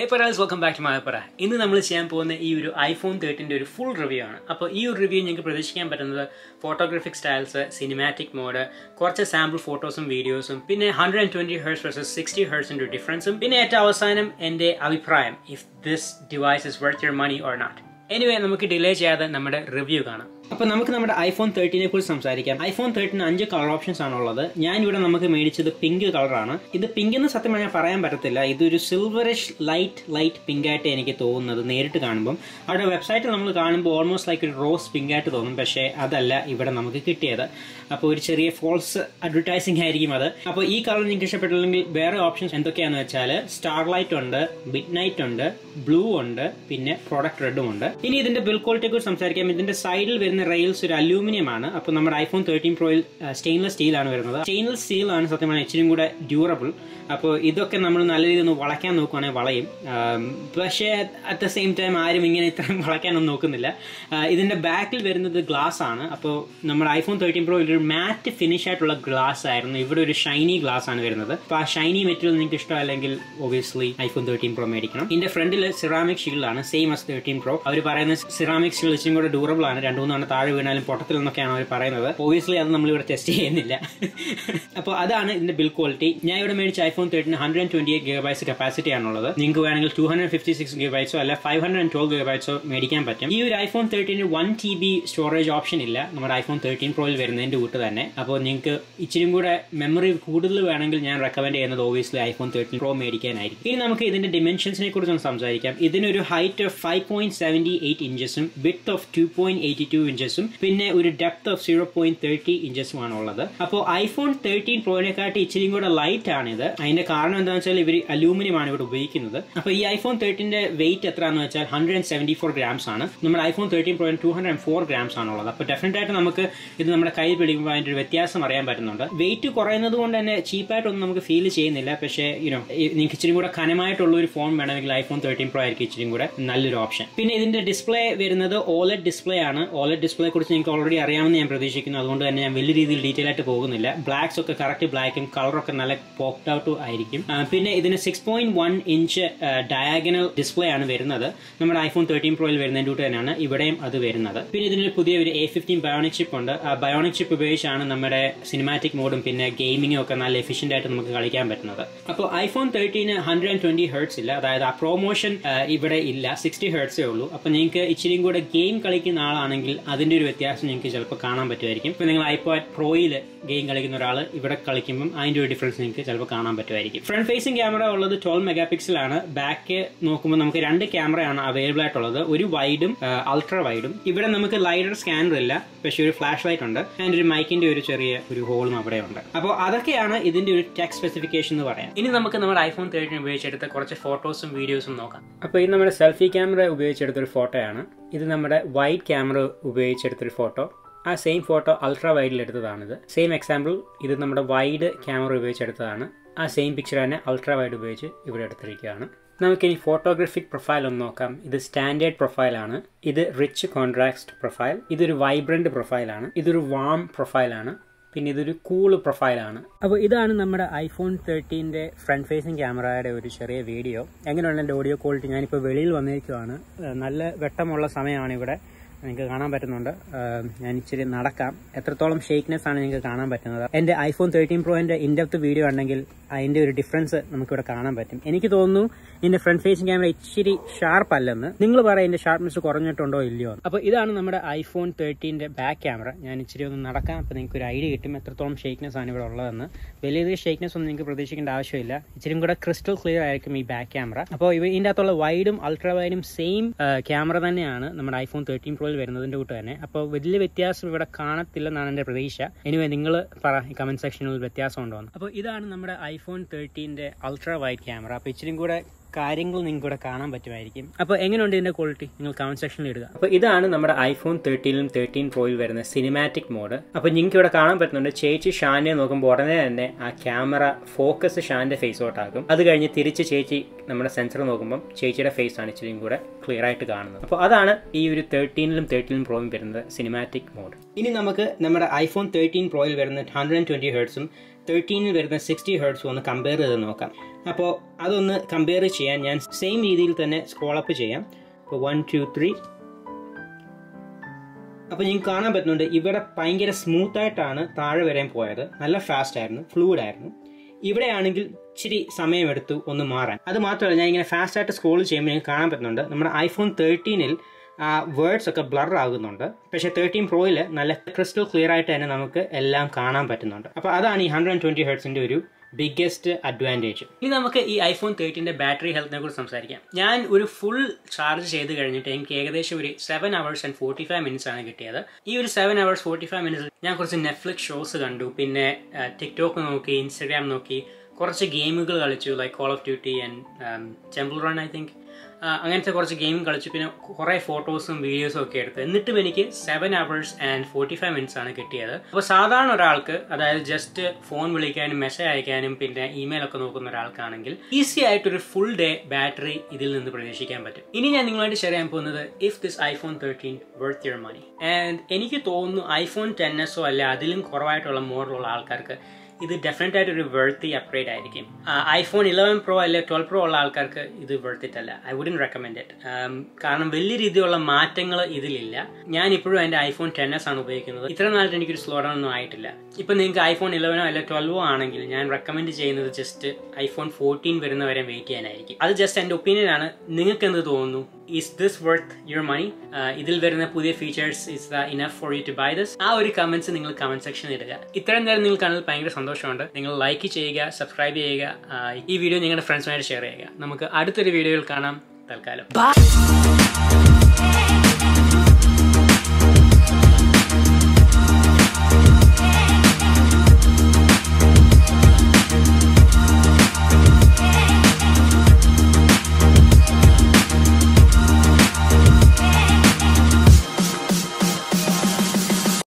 Hey Parals, welcome back to my Para. ഇന്ന് നമ്മൾ ചെയ്യാൻ പോകുന്ന ഈ ഒരു iPhone 13ന്റെ ഒരു ഫുൾ റിവ്യൂ ആണ്. അപ്പോൾ ഈ ഒരു റിവ്യൂ നിങ്ങൾക്ക് പ്രതീക്ഷിക്കാൻ പറ്റുന്നത് ഫോട്ടോഗ്രാഫിക് സ്റ്റൈൽസ്, സിനിമാറ്റിക് മോഡ്, കുറച്ച് സാമ്പിൾ ഫോട്ടോസും വീഡിയോസും, പിന്നെ 120 Hz versus 60 Hz ന്റെ ഡിഫറൻസും, പിന്നെ ഏറ്റവും അവസാനം എൻ്റെ അഭിപ്രായം if this device is worth your money or not. Anyway, നമുക്ക് ഡിലേ ചെയ്യാതെ നമ്മുടെ റിവ്യൂ കാണാം. അപ്പോൾ നമുക്ക് നമ്മുടെ iPhone 13നെ കുറിച്ച് സംസാരിക്കാം. iPhone 13 5 കളർ ഓപ്ഷൻസ് ആണുള്ളത്. ഞാൻ ഇവിടെ നമുക്ക് മേടിച്ചത് പിങ്ക് കളറാണ്. ഇത് പിങ്ക് എന്ന് സത്യം പറഞ്ഞാൽ പറയാൻ പറ്റത്തില്ല. ഇതൊരു സിൽവറിഷ് ലൈറ്റ് പിങ്ക് ആയിട്ട് എനിക്ക് തോന്നുന്നത് നേരിട്ട് കാണുമ്പോൾ. അവിടെ വെബ്സൈറ്റിൽ നമ്മൾ കാണുമ്പോൾ ഓൾമോസ്റ്റ് ലൈക്ക് ഒരു റോസ് പിങ്ക് ആയിട്ട് തോന്നും. പക്ഷേ അതല്ല ഇവിടെ നമുക്ക് കിട്ടിയത്. അപ്പോൾ ഒരു ചെറിയ ഫോൾസ് അഡ്വർടൈസിംഗ് ആയിരിക്കും അത്. അപ്പോൾ ഈ കളർ നിങ്ങൾക്ക് ഇഷ്ടപ്പെട്ടില്ലെങ്കിൽ വേറെ ഓപ്ഷൻസ് എന്തൊക്കെയാണെന്ന് വെച്ചാൽ സ്റ്റാർലൈറ്റ് ഉണ്ട്, മിഡ് നൈറ്റ് ഉണ്ട്, ബ്ലൂ ഉണ്ട്, പിന്നെ പ്രോഡക്റ്റ് റെഡും ഉണ്ട്. ഇനി ഇതിന്റെ ബിൽഡ് ക്വാളിറ്റിയെ കുറിച്ച് സംസാരിക്കാം. ഇതിന്റെ സൈഡിൽ വരുന്ന റെയിൽസ് ഒരു അലൂമിനിയം ആണ്. അപ്പോൾ നമ്മുടെ iPhone 13 Proയിൽ സ്റ്റെയിൻലെസ് സ്റ്റീൽ ആണ് വരുന്നത്. സ്റ്റെയിൻലെസ് സ്റ്റീൽ ആണ് സത്യം പറഞ്ഞാൽ ഇച്ചിരി കൂടെ ഡ്യൂറബിൾ. അപ്പോൾ ഇതൊക്കെ നമ്മൾ നല്ല രീതിയിൽ ഒന്ന് വളയ്ക്കാൻ നോക്കുവാണെങ്കിൽ വളയും. പക്ഷേ അറ്റ് ദ സെയിം ടൈം ആരും ഇങ്ങനെ ഇത്രയും വളയ്ക്കാനൊന്നും നോക്കുന്നില്ല. ഇതിന്റെ ബാക്കിൽ വരുന്നത് ഗ്ലാസ് ആണ്. അപ്പോൾ നമ്മുടെ iPhone 13 Pro ഒരു മാറ്റ് ഫിനിഷ് ആയിട്ടുള്ള ഗ്ലാസ് ആയിരുന്നു. ഇവിടെ ഒരു ഷൈനി ഗ്ലാസ് ആണ് വരുന്നത്. അപ്പോൾ ആ ഷൈനി മെറ്റീരിയൽ നിങ്ങൾക്ക് ഇഷ്ടമല്ലെങ്കിൽ ഒബിയസ്ലി iPhone 13 Pro മേടിക്കണം. ഇതിന്റെ ഫ്രണ്ടിൽ സിറാമിക് ഷീൽഡ് ആണ്, സെയിം ആസ് 13 Pro. അവർ പറയുന്ന സിറാമിക് ഷീൽഡ് ഇച്ചിരി കൂടെ ഡ്യൂറബിൾ ആണ്. 2-3 തവണ താഴെ വീണാലും പൊട്ടത്തിലെന്നൊക്കെയാണ് അവർ പറയുന്നത്. ഒബിയസ്ലി അത് നമ്മളിവിടെ ടെസ്റ്റ് ചെയ്യുന്നില്ല. അപ്പോൾ അതാണ് ഇതിന്റെ ബിൽഡ് ക്വാളിറ്റി. ഞാൻ ഇവിടെ മേടിച്ച iPhone 13 128 GB കപ്പാസിറ്റി ആണുള്ളത്. നിങ്ങൾക്ക് വേണമെങ്കിൽ 256 GB അല്ല 512 GB മേടിക്കാൻ പറ്റും. ഈ ഒരു iPhone 13 1 TB സ്റ്റോറേജ് ഓപ്ഷൻ ഇല്ല നമ്മുടെ iPhone 13 Proയിൽ വരുന്നതിന്റെ കൂട്ട് തന്നെ. അപ്പോൾ നിങ്ങൾക്ക് ഇച്ചിരി കൂടെ മെമ്മറി കൂടുതൽ വേണമെങ്കിൽ ഞാൻ റെക്കമെൻഡ് ചെയ്യുന്നത് ഒബിയസ്ലി iPhone 13 Pro മേടിക്കാനായിരിക്കും. ഇനി നമുക്ക് ഇതിന്റെ ഡിമെൻഷൻസിനെ കുറിച്ച് സംസാരിക്കാം. ഇതിനൊരു ഹൈറ്റ് ഓഫ് 5.78 ഇഞ്ചസും വിഡ്ത്ത് ഓഫ് 2.82 ഇഞ്ചസും പിന്നെ ഒരു ഡെപ്ത് ഓഫ് 0.30 ഇഞ്ചസും ആണ് ഉള്ളത്. അപ്പോൾ iPhone 13 Proനെക്കാട്ടി ഇച്ചിരി കൂടെ ലൈറ്റ് ആണിത്. അതിന്റെ കാരണം എന്താണെന്ന് വെച്ചാൽ ഇവർ അലൂമിനിയം ആണ് ഇവിടെ ഉപയോഗിക്കുന്നത്. അപ്പോൾ ഈ iPhone 13ന്റെ വെയിറ്റ് എത്രയാണെന്ന് വെച്ചാൽ 174 grams ആണ്. നമ്മുടെ iPhone 13 Pro 204 grams ആണുള്ളത്. അപ്പോൾ ഡെഫിനറ്റ് ആയിട്ട് നമുക്ക് ഇത് നമ്മുടെ കയ്യിൽ പിടിക്കുമ്പോൾ അതിന്റെ ഒരു വ്യത്യാസം അറിയാൻ പറ്റുന്നുണ്ട്. വെയിറ്റ് കുറയുന്നത് കൊണ്ട് തന്നെ ചീപ്പായിട്ടൊന്നും നമുക്ക് ഫീൽ ചെയ്യുന്നില്ല. പക്ഷേ നിങ്ങൾക്ക് ഇച്ചിരി കൂടെ കനമായിട്ടുള്ള ഒരു ഫോൺ വേണമെങ്കിൽ iPhone 13 Pro ആയിരിക്കും ഇച്ചിരി കൂടെ നല്ലൊരു ഓപ്ഷൻ. പിന്നെ ഇതിന്റെ ഡിസ്പ്ലേ വരുന്നത് OLED ഡിസ്പ്ലേ ആണ്. OLED ഡിസ്പ്ലേ കുറിച്ച് നിങ്ങൾക്ക് ഓൾറെഡി അറിയാമെന്ന് ഞാൻ പ്രതീക്ഷിക്കുന്നു. അതുകൊണ്ട് തന്നെ ഞാൻ വലിയ രീതിയിൽ ഡീറ്റെയിൽ ആയിട്ട് പോകുന്നില്ല. ബ്ലാക്സ് ഒക്കെ കറക്റ്റ് ബ്ലാക്കും കളറൊക്കെ നല്ല പോക്ഡ് ഔട്ടും ആയിരിക്കും. പിന്നെ ഇതിന് 6.1 ഇഞ്ച് ഡയാഗണൽ ഡിസ്പ്ലേ ആണ് വരുന്നത്. നമ്മുടെ iPhone 13 Proയിൽ വരുന്നതിന്റെ കൂട്ട് തന്നെയാണ് ഇവിടെയും അത് വരുന്നത്. പിന്നെ ഇതിന് പുതിയ ഒരു A15 ബയോണിക് ചിപ്പ് ഉണ്ട്. ആ ബയോണിക് ചിപ്പ് ഉപയോഗിച്ചാണ് നമ്മുടെ സിനിമാറ്റിക് മോഡും പിന്നെ ഗെയിമിങ്ങും ഒക്കെ നല്ല എഫിഷ്യന്റ് ആയിട്ട് നമുക്ക് കളിക്കാൻ പറ്റുന്നത്. അപ്പോൾ iPhone 13 120 Hz ഇല്ല, അതായത് ആ പ്രൊമോഷൻ ഇവിടെ ഇല്ല, 60 Hz ഉള്ളൂ. അപ്പോൾ നിങ്ങൾക്ക് ഇച്ചിരിയും കൂടെ ഗെയിം കളിക്കുന്ന ആളാണെങ്കിൽ അതിന്റെ ഒരു വ്യത്യാസം നിങ്ങൾക്ക് ചിലപ്പോൾ കാണാൻ പറ്റുമായിരിക്കും. ഇപ്പോൾ നിങ്ങൾ iPad Proയിൽ ഗെയിം കളിക്കുന്ന ഒരാൾ ഇവിടെ കളിക്കുമ്പോൾ അതിന്റെ ഒരു ഡിഫറൻസ് നിങ്ങൾക്ക് ചിലപ്പോൾ കാണാൻ പറ്റുമായിരിക്കും. ഫ്രണ്ട് ഫേസിംഗ് ക്യാമറ ഉള്ളത് 12 MP ആണ്. ബാക്ക് നോക്കുമ്പോൾ നമുക്ക് 2 ക്യാമറയാണ് അവൈലബിൾ ആയിട്ടുള്ളത്, ഒരു വൈഡും അൾട്രാ വൈഡും. ഇവിടെ നമുക്ക് ലൈഡർ സ്കാനർ ഇല്ല, പക്ഷേ ഒരു ഫ്ലാഷ് ലൈറ്റ് ഉണ്ട്. അതിന്റെ ഒരു മൈക്കിന്റെ ഒരു ചെറിയ ഒരു ഹോളും അവിടെ ഉണ്ട്. അപ്പോൾ അതൊക്കെയാണ് ഇതിന്റെ ഒരു ടെക് സ്പെസിഫിക്കേഷൻ എന്ന് പറയാം. ഇനി നമുക്ക് നമ്മുടെ iPhone 13 ഉപയോഗിച്ചെടുത്ത കുറച്ച് ഫോട്ടോസും വീഡിയോസും നോക്കാം. അപ്പോൾ ഇത് നമ്മുടെ സെൽഫി ക്യാമറ ഉപയോഗിച്ചെടുത്തൊരു ഫോട്ടോയാണ്. ഇത് നമ്മുടെ വൈഡ് ക്യാമറ ഉപയോഗിച്ചെടുത്തൊരു ഫോട്ടോ. ആ സെയിം ഫോട്ടോ അൾട്രാ വൈഡിൽ എടുത്തതാണിത്. സെയിം എക്സാമ്പിൾ ഇത് നമ്മുടെ വൈഡ് ക്യാമറ ഉപയോഗിച്ചെടുത്തതാണ്. ആ സെയിം പിക്ചർ തന്നെ അൾട്രാ വൈഡ് ഉപയോഗിച്ച് ഇവിടെ എടുത്തിരിക്കുകയാണ്. നമുക്കിനി ഫോട്ടോഗ്രാഫിക് പ്രൊഫൈൽ ഒന്ന് നോക്കാം. ഇത് സ്റ്റാൻഡേർഡ് പ്രൊഫൈലാണ്. ഇത് റിച്ച് കോൺട്രാസ്റ്റ് പ്രൊഫൈൽ. ഇതൊരു വൈബ്രന്റ് പ്രൊഫൈലാണ്. ഇതൊരു വാം പ്രൊഫൈലാണ്. പിന്നെ ഇതൊരു കൂൾ പ്രൊഫൈലാണ്. അപ്പോൾ ഇതാണ് നമ്മുടെ iPhone 13ന്റെ ഫ്രണ്ട് ഫേസിംഗ് ക്യാമറയുടെ ഒരു ചെറിയ വീഡിയോ. എങ്ങനെയുള്ള എൻ്റെ ഓഡിയോ ക്വാളിറ്റി? ഞാനിപ്പോൾ വെളിയിൽ വന്നിരിക്കുകയാണ്. നല്ല വെട്ടമുള്ള സമയമാണ് ഇവിടെ, നിങ്ങൾക്ക് കാണാൻ പറ്റുന്നുണ്ട്. ഞാൻ ഇച്ചിരി നടക്കാം. എത്രത്തോളം ഷേക്ക്നെസ് ആണ് നിങ്ങൾക്ക് കാണാൻ പറ്റുന്നത്. എൻ്റെ iPhone 13 Proന്റെ ഇൻഡെപ്ത് വീഡിയോ ഉണ്ടെങ്കിൽ അതിൻ്റെ ഒരു ഡിഫറൻസ് നമുക്കിവിടെ കാണാൻ പറ്റും. എനിക്ക് തോന്നുന്നു ഇതിന്റെ ഫ്രണ്ട് ഫേസിംഗ് ക്യാമറ ഇച്ചിരി ഷാർപ്പ് അല്ലെന്ന്. നിങ്ങൾ പറയാം ഇതിന്റെ ഷാർപ്നെസ് കുറഞ്ഞിട്ടുണ്ടോ ഇല്ലയോ. അപ്പോൾ ഇതാണ് നമ്മുടെ iPhone 13ന്റെ ബാക്ക് ക്യാമറ. ഞാൻ ഇച്ചിരി ഒന്ന് നടക്കാം. അപ്പോൾ നിങ്ങൾക്ക് ഒരു ഐഡിയ കിട്ടും എത്രത്തോളം ഷേക്ക്നെസ് ആണ് ഇവിടെ ഉള്ളതെന്ന്. വലിയ ഷേക്ക്നെസ് ഒന്നും നിങ്ങൾക്ക് പ്രതീക്ഷിക്കേണ്ട ആവശ്യമില്ല. ഇച്ചിരി കൂടെ ക്രിസ്റ്റൽ ക്ലിയർ ആയിരിക്കും ഈ ബാക്ക് ക്യാമറ. അപ്പോൾ ഇതിൻ്റെ അകത്തുള്ള വൈഡും അൾട്രാ വൈഡും സെയിം ക്യാമറ തന്നെയാണ് നമ്മുടെ iPhone 13 Proയിൽ വരുന്നതിന്റെ കൂട്ട് തന്നെ. അപ്പോൾ വലിയ വ്യത്യാസം ഇവിടെ കാണത്തില്ലെന്നാണ് എൻ്റെ പ്രതീക്ഷ. എനിവേ നിങ്ങൾ പറ കമന്റ് സെക്ഷനിൽ വ്യത്യാസം ഉണ്ടോ എന്ന്. അപ്പോൾ ഇതാണ് നമ്മുടെ iPhone 13ന്റെ അൾട്രാ വൈഡ് ക്യാമറ. അപ്പോൾ ഇച്ചിരി കൂടെ കാര്യങ്ങൾ നിങ്ങൾക്ക് ഇവിടെ കാണാൻ പറ്റുമായിരിക്കും. അപ്പോൾ എങ്ങനെയുണ്ട് ഇതിന്റെ ക്വാളിറ്റി നിങ്ങൾ കമന്റ് സെക്ഷനിൽ ഇടുക. അപ്പോൾ ഇതാണ് നമ്മുടെ iPhone 13ലും 13 Proയിൽ വരുന്ന സിനിമാറ്റിക് മോഡ്. അപ്പോൾ നിങ്ങൾക്ക് ഇവിടെ കാണാൻ പറ്റുന്നുണ്ട് ചേച്ചി ഷാനെ നോക്കുമ്പോൾ ഉടനെ തന്നെ ആ ക്യാമറ ഫോക്കസ് ഷാന്റെ ഫേസോട്ടാകും. അത് കഴിഞ്ഞ് തിരിച്ച് ചേച്ചി നമ്മുടെ സെൻസർ നോക്കുമ്പോൾ ചേച്ചിയുടെ ഫേസ് ആണ് ഇച്ചിരിയും കൂടെ ക്ലിയർ ആയിട്ട് കാണുന്നത്. അപ്പോൾ അതാണ് ഈ ഒരു 13ലും 13 Proയും വരുന്നത് സിനിമാറ്റിക് മോഡ്. ഇനി നമുക്ക് നമ്മുടെ iPhone 13 Proയിൽ വരുന്ന 120 Hz 13-ൽ വരുന്ന 60 ഹെർട്സും ഒന്ന് കമ്പയർ ചെയ്ത് നോക്കാം. അപ്പോൾ അതൊന്ന് കമ്പയർ ചെയ്യാൻ ഞാൻ സെയിം രീതിയിൽ തന്നെ സ്ക്രോൾ അപ്പ് ചെയ്യാം. അപ്പോൾ 1 2 3. അപ്പോൾ നിങ്ങൾക്ക് കാണാൻ പറ്റുന്നുണ്ട് ഇവിടെ ഭയങ്കര സ്മൂത്തായിട്ടാണ് താഴെ വരെയും പോയത്. നല്ല ഫാസ്റ്റ് ആയിരുന്നു, ഫ്ലൂയിഡ് ആയിരുന്നു. ഇവിടെയാണെങ്കിൽ ഇച്ചിരി സമയമെടുത്തു ഒന്ന് മാറാൻ. അത് മാത്രമല്ല, ഞാൻ ഇങ്ങനെ ഫാസ്റ്റായിട്ട് സ്ക്രോൾ ചെയ്യുമ്പോൾ നിങ്ങൾക്ക് കാണാൻ പറ്റുന്നുണ്ട് നമ്മുടെ iPhone 13-ൽ വേർഡ്സ് ഒക്കെ ബ്ലർ ആകുന്നുണ്ട്. പക്ഷേ 13 Proയിൽ നല്ല ക്രിസ്റ്റൽ ക്ലിയർ ആയിട്ട് തന്നെ നമുക്ക് എല്ലാം കാണാൻ പറ്റുന്നുണ്ട്. അപ്പോൾ അതാണ് ഈ 120 ഹെർട്സിൻ്റെ ഒരു ബിഗ്ഗസ്റ്റ് അഡ്വാൻറ്റേജ്. ഇനി നമുക്ക് ഈ iPhone 13-ന്റെ ബാറ്ററി ഹെൽത്തിനെ കുറിച്ച് സംസാരിക്കാം. ഞാൻ ഒരു ഫുൾ ചാർജ് ചെയ്ത് കഴിഞ്ഞിട്ട് എനിക്ക് ഏകദേശം ഒരു 7 hours and 45 minutes ആണ് കിട്ടിയത്. ഈ ഒരു 7 hours 45 minutes ഞാൻ കുറച്ച് നെറ്റ്ഫ്ലിക്സ് ഷോസ് കണ്ടു, പിന്നെ ടിക്ടോക്ക് നോക്കി, ഇൻസ്റ്റഗ്രാം നോക്കി, കുറച്ച് ഗെയിമുകൾ കളിച്ചു, like call of duty and temple run I think. അങ്ങനത്തെ കുറച്ച് ഗെയിം കളിച്ചു, പിന്നെ കുറേ ഫോട്ടോസും വീഡിയോസും ഒക്കെ എടുത്തു. എന്നിട്ടും എനിക്ക് 7 hours and 45 minutes ആണ് കിട്ടിയത്. അപ്പോൾ സാധാരണ ഒരാൾക്ക്, അതായത് ജസ്റ്റ് ഫോൺ വിളിക്കാനും മെസ്സേജ് അയക്കാനും പിന്നെ ഇമെയിൽ ഒക്കെ നോക്കുന്ന ഒരാൾക്കാണെങ്കിൽ ഈസി ആയിട്ടൊരു ഫുൾ ഡേ ബാറ്ററി ഇതിൽ നിന്ന് പ്രതീക്ഷിക്കാൻ പറ്റും. ഇനി ഞാൻ നിങ്ങളായിട്ട് ഷെയർ ചെയ്യാൻ പോകുന്നത് if this iPhone 13 worth your money. And എനിക്ക് തോന്നുന്നു iPhone 10s അല്ല അതിലും കുറവായിട്ടുള്ള മോഡലുള്ള ആൾക്കാർക്ക് ഇത് ഡെഫിനറ്റ് ആയിട്ട് ഒരു വെർത്തി അപ്ഗ്രേഡ് ആയിരിക്കും. iPhone 11 Pro അല്ലെ 12 Pro ഉള്ള ആൾക്കാർക്ക് ഇത് വെർത്തിറ്റ് അല്ല. I wouldn't recommend it. കാരണം വലിയ രീതിയിലുള്ള മാറ്റങ്ങൾ ഇതിലില്ല. ഞാൻ ഇപ്പോഴും എൻ്റെ iPhone 10s ആണ് ഉപയോഗിക്കുന്നത്. ഇത്ര നാളായിട്ട് എനിക്കൊരു സ്ലോ ഡൗൺ ഒന്നും ആയിട്ടില്ല. ഇപ്പം നിങ്ങൾക്ക് iPhone 11 അല്ലെ 12 ആണെങ്കിൽ ഞാൻ റെക്കമെൻഡ് ചെയ്യുന്നത് ജസ്റ്റ് iPhone 14 വരുന്നവരെ വെയിറ്റ് ചെയ്യാനായിരിക്കും. അത് ജസ്റ്റ് എൻ്റെ ഒപ്പീനിയൻ ആണ്. നിങ്ങൾക്ക് എന്ത് തോന്നുന്നു? Is this worth your money? ഇതിൽ വരുന്ന പുതിയ features is the enough for you to buy this? ആ ഒരു കമന്റ്സ് നിങ്ങൾ കമന്റ് സെക്ഷനിൽ ഇടുക. ഇത്രയും നേരം നിങ്ങൾ കാണുന്നത് ഭയങ്കര സന്തോഷമുണ്ട്. നിങ്ങൾ ലൈക്ക് ചെയ്യുക, സബ്സ്ക്രൈബ് ചെയ്യുക, ഈ വീഡിയോ നിങ്ങളുടെ ഫ്രണ്ട്സുമായിട്ട് ഷെയർ ചെയ്യുക. നമുക്ക് അടുത്തൊരു വീഡിയോയിൽ കാണാം. തൽക്കാലം